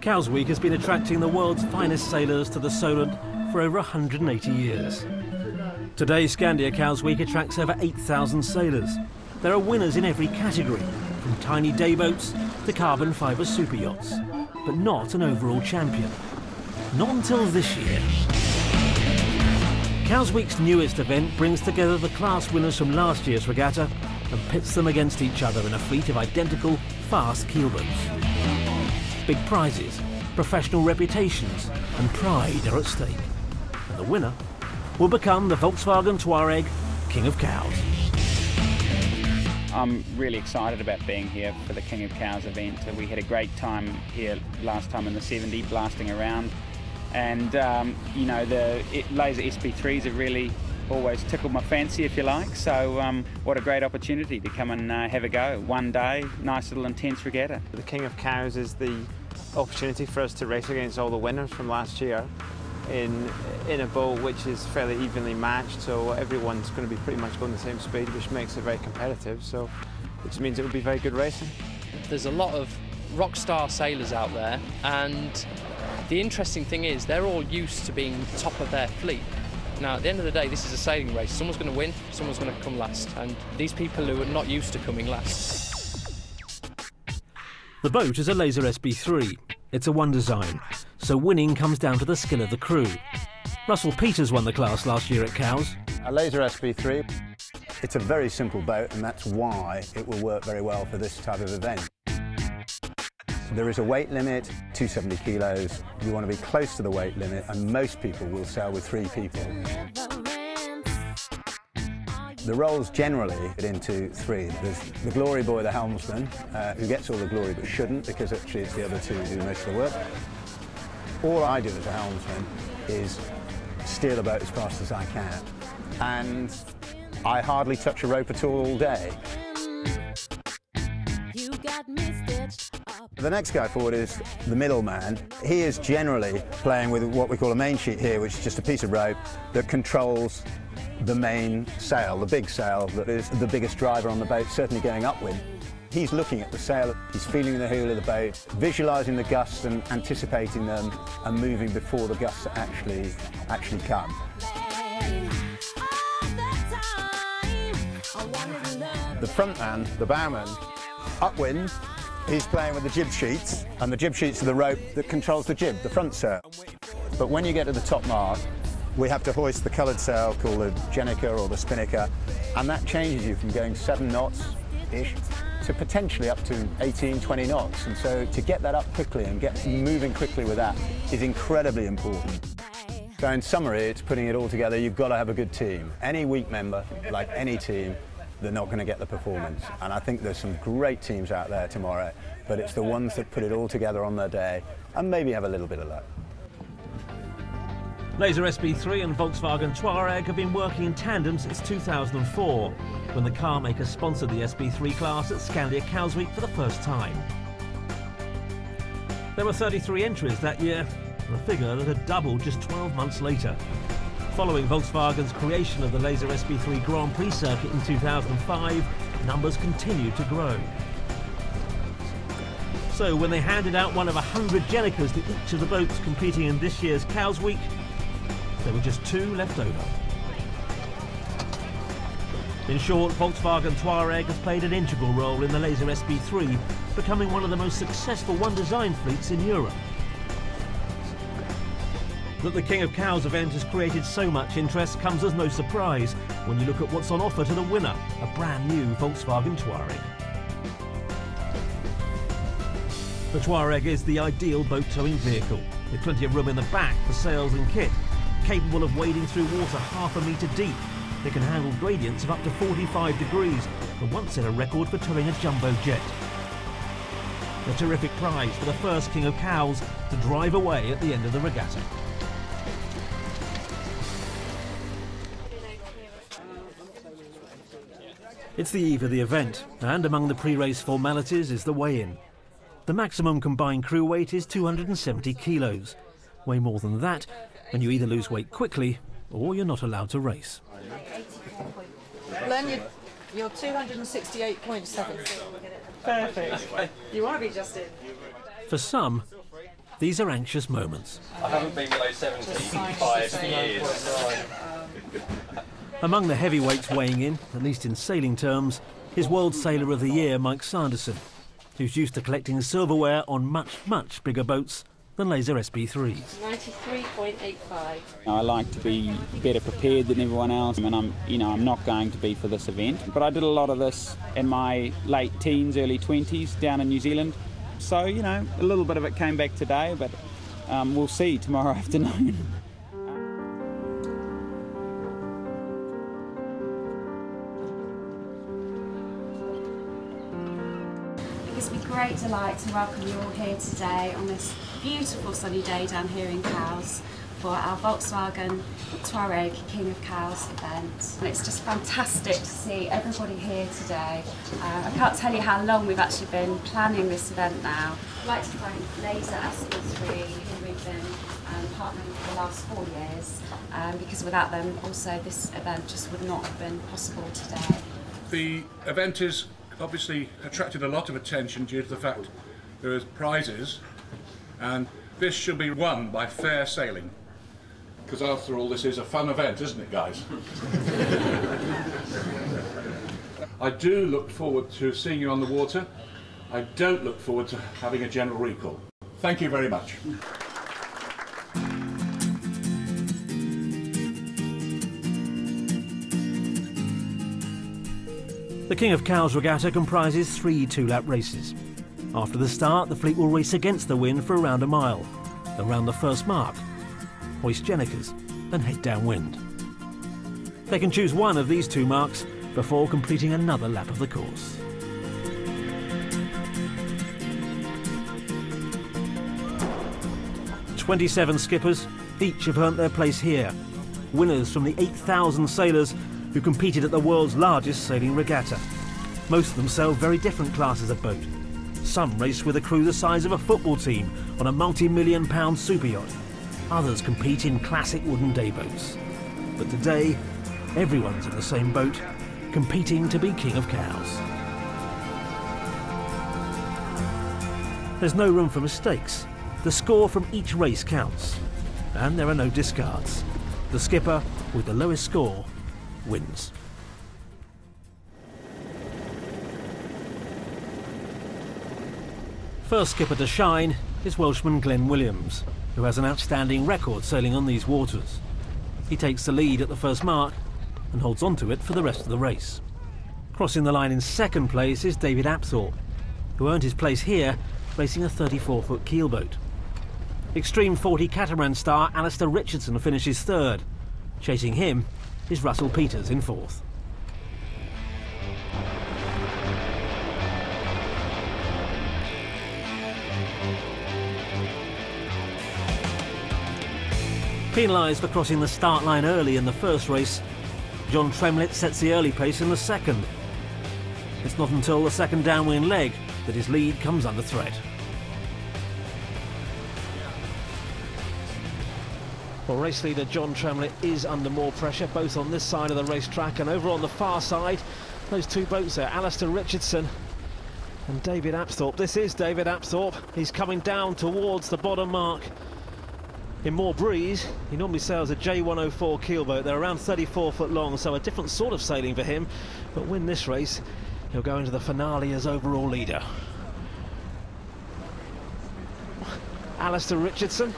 Cows Week has been attracting the world's finest sailors to the Solent for over 180 years. Today, Scandia Cows Week attracts over 8,000 sailors. There are winners in every category, from tiny day boats to carbon fibre super yachts, but not an overall champion. Not until this year. Cows Week's newest event brings together the class winners from last year's regatta and pits them against each other in a fleet of identical, fast keelboats. Big prizes, professional reputations and pride are at stake. And the winner will become the Volkswagen Touareg King of Cows. I'm really excited about being here for the King of Cows event. We had a great time here last time in the 70s, blasting around. And, you know, the LaserSB3s have really always tickled my fancy, if you like. So what a great opportunity to come and have a go. One day, nice little intense regatta. The King of Cows is the opportunity for us to race against all the winners from last year in a boat which is fairly evenly matched, so everyone's going to be pretty much going the same speed, which makes it very competitive, so which means it will be very good racing. There's a lot of rock star sailors out there, and the interesting thing is they're all used to being top of their fleet. Now, at the end of the day, this is a sailing race. Someone's going to win, someone's going to come last, and these people who are not used to coming last. The boat is a LaserSB3. It's a one design, so winning comes down to the skill of the crew. Russell Peters won the class last year at Cows. A LaserSB3, it's a very simple boat, and that's why it will work very well for this type of event. There is a weight limit, 270 kilos. We want to be close to the weight limit, and most people will sail with 3 people. The roles generally get into 3. There's the glory boy, the helmsman, who gets all the glory but shouldn't, because actually it's the other 2 who do most of the work. All I do as a helmsman is steer the boat as fast as I can, and I hardly touch a rope at all day. The next guy forward is the middleman. He is generally playing with what we call a main sheet here, which is just a piece of rope that controls the main sail, the big sail that is the biggest driver on the boat, certainly going upwind. He's looking at the sail, he's feeling the heel of the boat, visualising the gusts and anticipating them and moving before the gusts actually come. The front man, the bowman, upwind, he's playing with the jib sheets, and the jib sheets are the rope that controls the jib, the front sail. But when you get to the top mast, we have to hoist the coloured sail called the Jenica or the Spinnaker, and that changes you from going 7 knots-ish to potentially up to 18, 20 knots. And so to get that up quickly and get moving quickly with that is incredibly important. So in summary, it's putting it all together. You've got to have a good team. Any weak member, like any team, they're not going to get the performance. And I think there's some great teams out there tomorrow, but it's the ones that put it all together on their day and maybe have a little bit of luck. LaserSB3 and Volkswagen Touareg have been working in tandem since 2004, when the car maker sponsored the SB3 class at Scandia Cows Week for the first time. There were 33 entries that year, a figure that had doubled just 12 months later. Following Volkswagen's creation of the LaserSB3 Grand Prix circuit in 2005, numbers continued to grow. So when they handed out one of 100 Jenicas to each of the boats competing in this year's Cows Week, there were just 2 left over. In short, Volkswagen Touareg has played an integral role in the LaserSB3, becoming one of the most successful one-design fleets in Europe. That the King of Cows event has created so much interest comes as no surprise when you look at what's on offer to the winner, a brand new Volkswagen Touareg. The Touareg is the ideal boat towing vehicle, with plenty of room in the back for sails and kit. Capable of wading through water half a metre deep, they can handle gradients of up to 45 degrees and once set a record for towing a jumbo jet. A terrific prize for the first King of Cows to drive away at the end of the regatta. It's the eve of the event, and among the pre-race formalities is the weigh-in. The maximum combined crew weight is 270 kilos. Way more than that, and you either lose weight quickly or you're not allowed to race. Len, you're 268.7. Perfect. You want to be just in. For some, these are anxious moments. I haven't been below 70 in 5 years. Among the heavyweights weighing in, at least in sailing terms, is World Sailor of the Year Mike Sanderson, who's used to collecting silverware on much bigger boats than LaserSB3s. 93.85. I like to be better prepared than everyone else, and I'm not going to be for this event. But I did a lot of this in my late teens, early 20s down in New Zealand. So, a little bit of it came back today, but we'll see tomorrow afternoon. It gives me great delight to welcome you all here today on this beautiful sunny day down here in Cowes for our Volkswagen Touareg King of Cowes event. And it's just fantastic to see everybody here today. I can't tell you how long we've actually been planning this event now. I'd like to thank LaserSB3, who we've been partnering with for the last 4 years, because without them also this event just would not have been possible today. The event has obviously attracted a lot of attention due to the fact there is prizes, and this should be won by fair sailing. Because after all, this is a fun event, isn't it, guys? I do look forward to seeing you on the water. I don't look forward to having a general recall. Thank you very much. The King of Cowes regatta comprises 3 two-lap races. After the start, the fleet will race against the wind for around a mile, then round the first mark, hoist Jennikers, then head downwind. They can choose one of these 2 marks before completing another lap of the course. "27 skippers, each have earned their place here. Winners from the 8,000 sailors who competed at the world's largest sailing regatta. Most of them sail very different classes of boat. Some race with a crew the size of a football team on a multi-million-pound super yacht. Others compete in classic wooden day boats. But today, everyone's in the same boat, competing to be King of Cowes. There's no room for mistakes. The score from each race counts. And there are no discards. The skipper with the lowest score wins. First skipper to shine is Welshman Glenn Williams, who has an outstanding record sailing on these waters. He takes the lead at the first mark and holds on to it for the rest of the race. Crossing the line in second place is David Apthorpe, who earned his place here racing a 34-foot keelboat. Extreme 40 catamaran star Alistair Richardson finishes third. Chasing him is Russell Peters in fourth. Penalised for crossing the start line early in the first race, John Tremlett sets the early pace in the second. It's not until the second downwind leg that his lead comes under threat. Well, race leader John Tremlett is under more pressure, both on this side of the racetrack and over on the far side. Those 2 boats there, Alistair Richardson and David Apthorpe. This is David Apthorpe. He's coming down towards the bottom mark. In more breeze, he normally sails a J104 keelboat. They're around 34 foot long, so a different sort of sailing for him. But win this race, he'll go into the finale as overall leader. Alistair Richardson,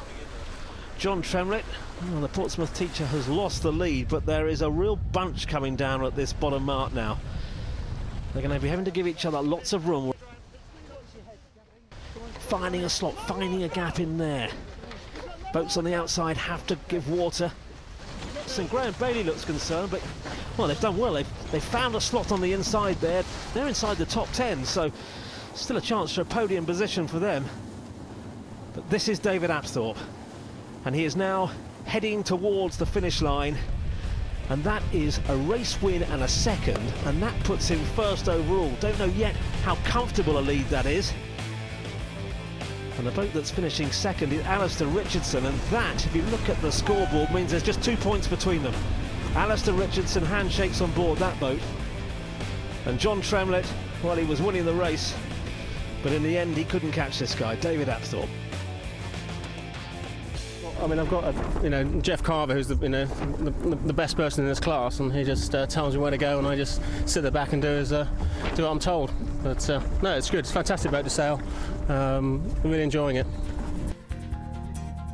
John Tremlett. Well, the Portsmouth teacher has lost the lead, but there is a real bunch coming down at this bottom mark now. They're going to be having to give each other lots of room. Finding a slot, finding a gap in there. Boats on the outside have to give water. St Graham Bailey looks concerned, but well, they've done well. They've found a slot on the inside there. They're inside the top 10, so still a chance for a podium position for them. But this is David Apthorpe, and he is now heading towards the finish line, and that is a race win and a second, and that puts him first overall. Don't know yet how comfortable a lead that is. And the boat that's finishing second is Alistair Richardson, and that, if you look at the scoreboard, means there's just 2 points between them. Alistair Richardson handshakes on board that boat, and John Tremlett, well, he was winning the race, but in the end he couldn't catch this guy, David Apthorpe. I mean, I've got Jeff Carver, who's the best person in this class, and he just tells me where to go, and I just sit there back and do what I'm told. But no, it's good. It's a fantastic boat to sail. I'm really enjoying it.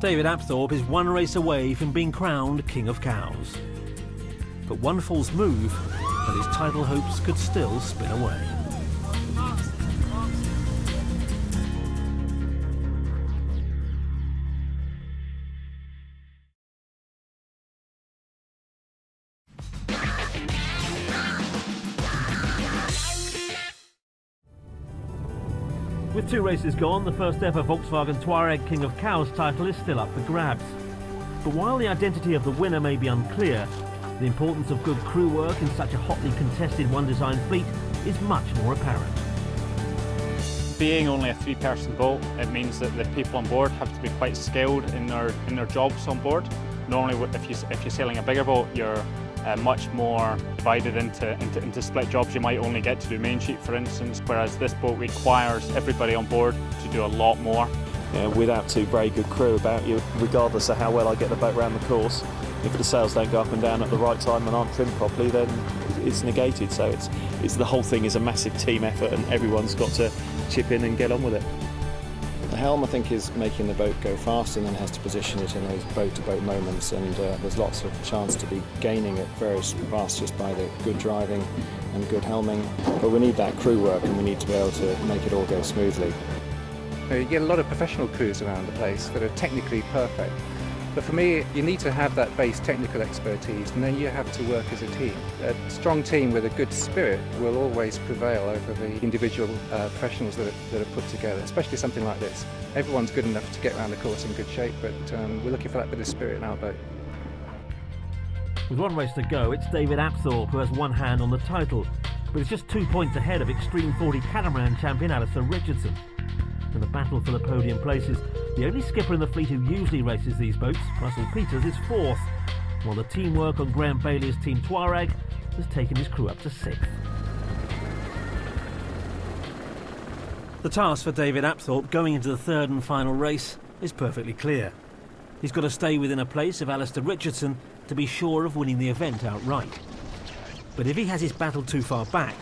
David Apthorpe is one race away from being crowned King of Cows. But one false move, and his title hopes could still spin away. With 2 races gone, the first ever Volkswagen Touareg King of Cows title is still up for grabs. But while the identity of the winner may be unclear, the importance of good crew work in such a hotly contested one-design fleet is much more apparent. Being only a 3-person boat, it means that the people on board have to be quite skilled in their jobs on board. Normally, if you're sailing a bigger boat, you're much more divided into split jobs. You might only get to do main sheet, for instance, whereas this boat requires everybody on board to do a lot more. Without 2 very good crew about you, regardless of how well I get the boat around the course, if the sails don't go up and down at the right time and aren't trimmed properly, then it's negated. So it's the whole thing is a massive team effort, and everyone's got to chip in and get on with it. The helm, I think, is making the boat go fast, and then has to position it in those boat-to-boat moments, and there's lots of chance to be gaining at various paths just by the good driving and good helming. But we need that crew work, and we need to be able to make it all go smoothly. You get a lot of professional crews around the place that are technically perfect. But for me, you need to have that base technical expertise, and then you have to work as a team. A strong team with a good spirit will always prevail over the individual professionals that are put together, especially something like this. Everyone's good enough to get around the course in good shape, but we're looking for that bit of spirit in our boat. With 1 race to go, it's David Apthorpe who has one hand on the title, but it's just 2 points ahead of Extreme 40 Catamaran champion Alistair Richardson. In the battle for the podium places, the only skipper in the fleet who usually races these boats, Russell Peters, is 4th, while the teamwork on Graham Bailey's Team Touareg has taken his crew up to 6th. The task for David Apthorpe going into the 3rd and final race is perfectly clear. He's got to stay within a place of Alistair Richardson to be sure of winning the event outright. But if he has his battle too far back,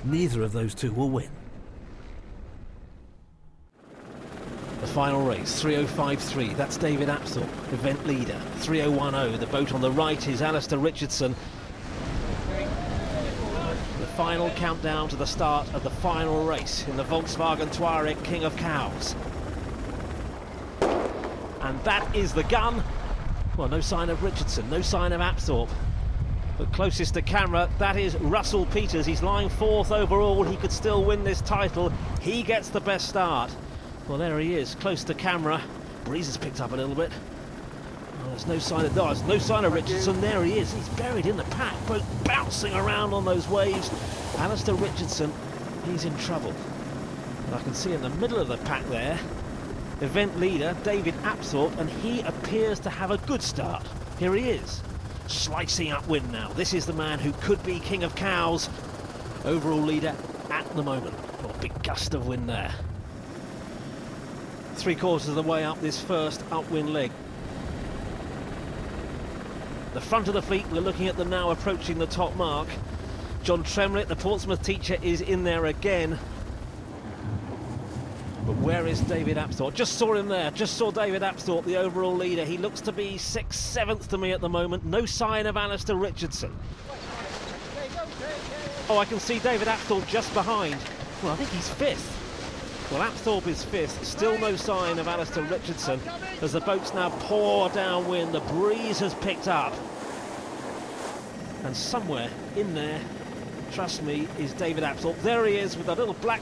neither of those two will win. The final race, 3:05.3, that's David Apthorpe, event leader. 3:01.0, the boat on the right is Alistair Richardson. The final countdown to the start of the final race in the Volkswagen Touareg King of Cows. And that is the gun. Well, no sign of Richardson, no sign of Apthorpe. But closest to camera, that is Russell Peters. He's lying 4th overall. He could still win this title. He gets the best start. Well, there he is, close to camera. Breeze has picked up a little bit. Oh, there's no sign of Richardson. There he is. He's buried in the pack, boat bouncing around on those waves. Alistair Richardson, he's in trouble. And I can see in the middle of the pack there, event leader David Apthorpe, and he appears to have a good start. Here he is, slicing upwind now. This is the man who could be King of Cows. Overall leader at the moment. Oh, big gust of wind there. 3/4 of the way up this first upwind leg. The front of the fleet, we're looking at them now approaching the top mark. John Tremlett, the Portsmouth teacher, is in there again. But where is David Apthorpe? Just saw him there, just saw David Apthorpe, the overall leader. He looks to be 6th, 7th to me at the moment. No sign of Alistair Richardson. Oh, I can see David Apthorpe just behind. Well, I think he's 5th. Well, Apthorpe is 5th, still no sign of Alistair Richardson as the boats now pour downwind. The breeze has picked up. And somewhere in there, trust me, is David Apthorpe. There he is with a little black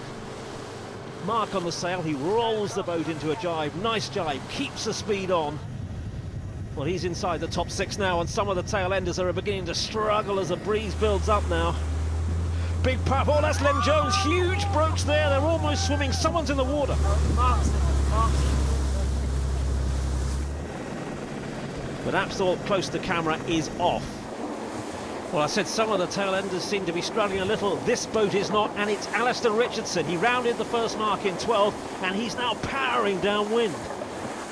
mark on the sail. He rolls the boat into a jibe. Nice jibe, keeps the speed on. Well, he's inside the top 6 now, and some of the tail enders are beginning to struggle as the breeze builds up now. Big puff. Oh, that's Len Jones. Huge brooks there. They're almost swimming. Someone's in the water. But Apthorpe, close to camera, is off. Well, I said some of the tail enders seem to be struggling a little. This boat is not, and it's Alistair Richardson. He rounded the first mark in 12th, and he's now powering downwind.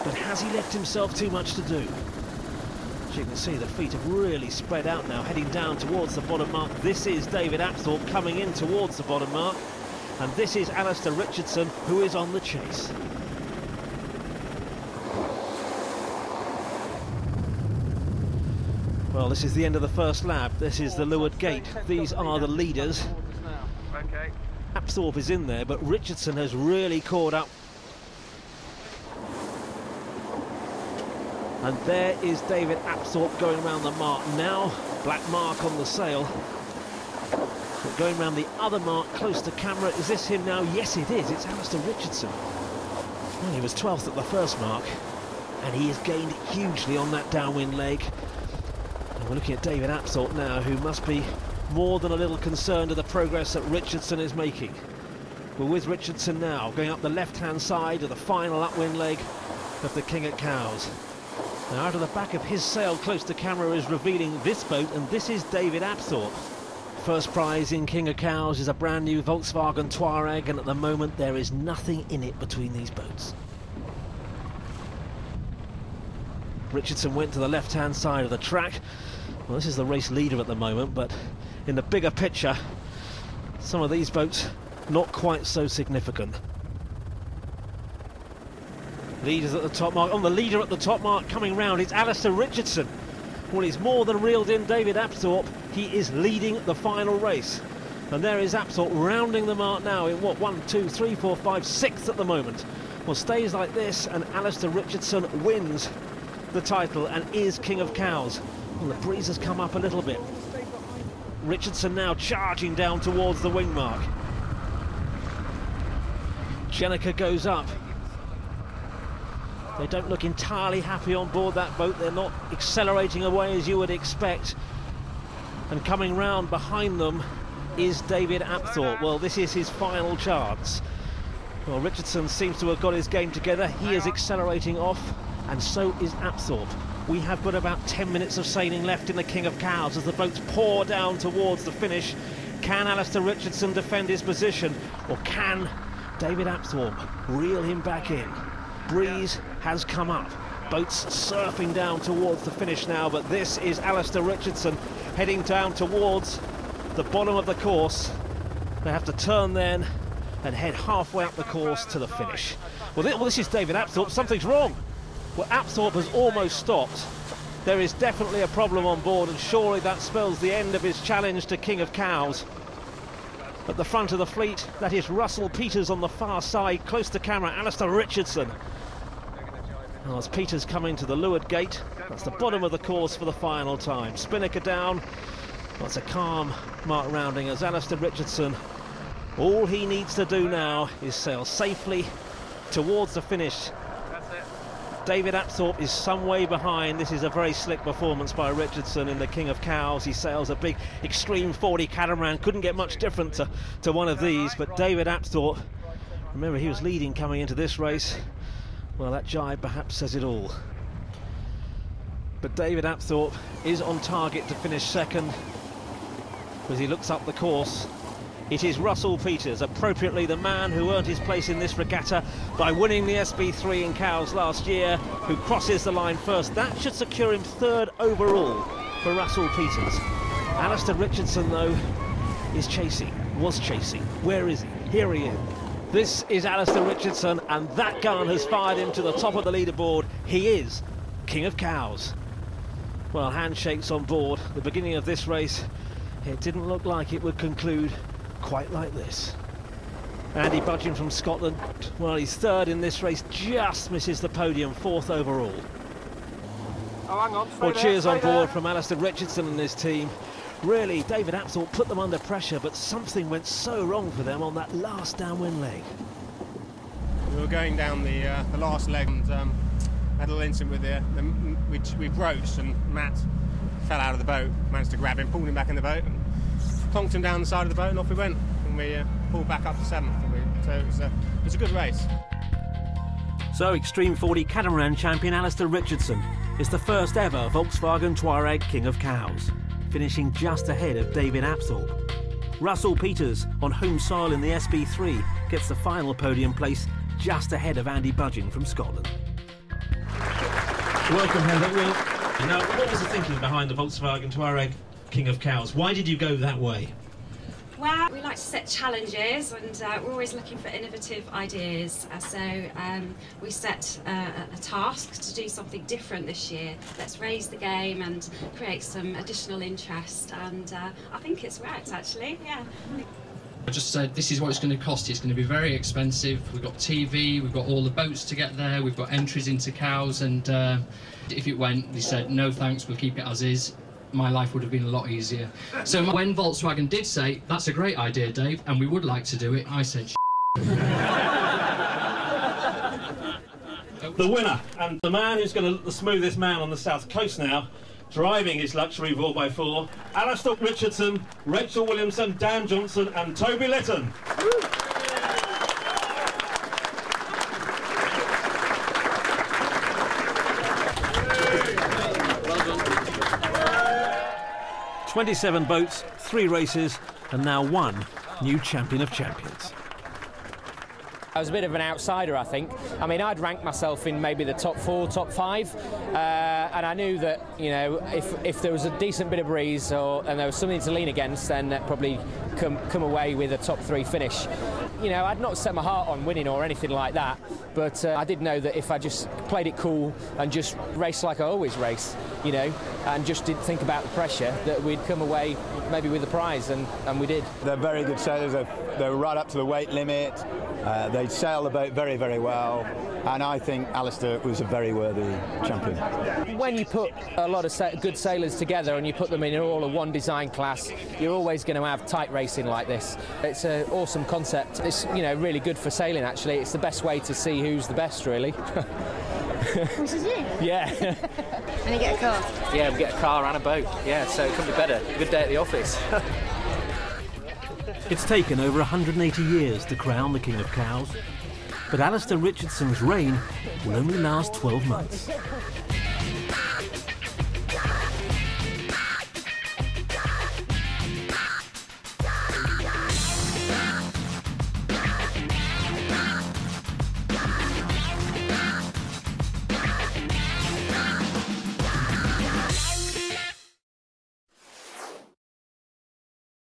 But has he left himself too much to do? As you can see, the feet have really spread out now, heading down towards the bottom mark. This is David Apthorpe coming in towards the bottom mark. And this is Alistair Richardson, who is on the chase. Well, this is the end of the first lap. This is the leeward gate. These are the leaders. Okay. Apthorpe is in there, but Richardson has really caught up. And there is David Apthorpe going round the mark now. Black mark on the sail. But going round the other mark close to camera. Is this him now? Yes, it is. It's Alistair Richardson. Well, he was 12th at the first mark, and he has gained hugely on that downwind leg. And we're looking at David Apthorpe now, who must be more than a little concerned of the progress that Richardson is making. We're with Richardson now, going up the left-hand side of the final upwind leg of the King of Cows. Now, out of the back of his sail, close to camera, is revealing this boat, and this is David Apthorpe. First prize in King of Cows is a brand new Volkswagen Touareg, and at the moment there is nothing in it between these boats. Richardson went to the left-hand side of the track. Well, this is the race leader at the moment, but in the bigger picture, some of these boats not quite so significant. Leaders at the top mark. On the leader at the top mark coming round, it's Alistair Richardson. Well, he's more than reeled in David Apthorpe. He is leading the final race. And there is Apthorpe rounding the mark now in what, 1, 2, 3, 4, 5, 6th at the moment. Well, stays like this and Alistair Richardson wins the title and is King of Cows. Well, the breeze has come up a little bit. Richardson now charging down towards the wing mark. Jenica goes up. They don't look entirely happy on board that boat. They're not accelerating away as you would expect. And coming round behind them is David Apthorpe. Well, this is his final chance. Well, Richardson seems to have got his game together. He is accelerating off, and so is Apthorpe. We have got about 10 minutes of sailing left in the King of Cows as the boats pour down towards the finish. Can Alistair Richardson defend his position, or can David Apthorpe reel him back in? Breeze has come up, boats surfing down towards the finish now, but this is Alistair Richardson heading down towards the bottom of the course. They have to turn then and head halfway up the course to the finish. Well, this is David Apthorpe. Something's wrong. Well, Apthorpe has almost stopped. There is definitely a problem on board, and surely that spells the end of his challenge to King of Cows. At the front of the fleet, that is Russell Peters on the far side, close to camera, Alistair Richardson. Now, as Peters coming to the leeward gate, that's the bottom of the course for the final time. Spinnaker down, that's a calm mark rounding as Alistair Richardson, all he needs to do now is sail safely towards the finish. David Apthorpe is some way behind. This is a very slick performance by Richardson in the King of Cows. He sails a big Extreme 40 catamaran. Couldn't get much different to one of these, but David Apthorpe, remember he was leading coming into this race. Well, that jibe perhaps says it all. But David Apthorpe is on target to finish second as he looks up the course. It is Russell Peters, appropriately the man who earned his place in this regatta by winning the SB3 in Cows last year, who crosses the line first. That should secure him third overall for Russell Peters. Alistair Richardson, though, is chasing, was chasing. Where is he? Here he is. This is Alistair Richardson, and that gun has fired him to the top of the leaderboard. He is King of Cows. Well, handshakes on board. The beginning of this race, it didn't look like it would conclude quite like this. Andy Budgeon from Scotland, well, he's third in this race, just misses the podium, fourth overall. Oh, hang on. Well, cheers on board from Alistair Richardson and his team. Really, David Apthorpe put them under pressure, but something went so wrong for them on that last downwind leg. We were going down the last leg and had a little incident with we broached, and Matt fell out of the boat, managed to grab him, pulled him back in the boat, and plonked him down the side of the boat, and off we went. And we pulled back up to 7th. So it was a good race. So Extreme 40 catamaran champion Alistair Richardson is the first ever Volkswagen Touareg King of Cows, finishing just ahead of David Apthorpe. Russell Peters, on home soil in the SB3, gets the final podium place just ahead of Andy Budgeon from Scotland. Welcome, Heather. Well, now, what was the thinking behind the Volkswagen Touareg King of Cows? Why did you go that way? Well, we like to set challenges, and we're always looking for innovative ideas. So we set a task to do something different this year. Let's raise the game and create some additional interest, and I think it's worked, actually, yeah. I just said, this is what it's going to cost. It's going to be very expensive. We've got TV, we've got all the boats to get there, we've got entries into cows, and if it went, they said, no thanks, we'll keep it as is. My life would have been a lot easier. So when Volkswagen did say, that's a great idea, Dave, and we would like to do it, I said, The winner, and the man who's going to the smoothest man on the south coast now, driving his luxury 4x4, Alistair Richardson, Rachel Williamson, Dan Johnson and Toby Litton. 27 boats, 3 races, and now 1 new champion of champions. I was a bit of an outsider, I think. I mean, I'd rank myself in maybe the top 4, top 5, and I knew that, you know, if there was a decent bit of breeze and there was something to lean against, then I'd probably come away with a top 3 finish. You know, I'd not set my heart on winning or anything like that, but I did know that if I just played it cool and just raced like I always race, you know, and just didn't think about the pressure, that we'd come away maybe with a prize, and we did. They're very good sailors. They're right up to the weight limit. They sail the boat very, very well, and I think Alistair was a very worthy champion. When you put a lot of good sailors together and you put them in all of one design class, you're always going to have tight racing like this. It's an awesome concept. It's, you know, really good for sailing, actually. It's the best way to see who's the best, really. Which is you? Yeah. And you get a car? Yeah, we get a car and a boat. Yeah, so it couldn't be better. Good day at the office. It's taken over 180 years to crown the King of Cows, but Alistair Richardson's reign will only last 12 months.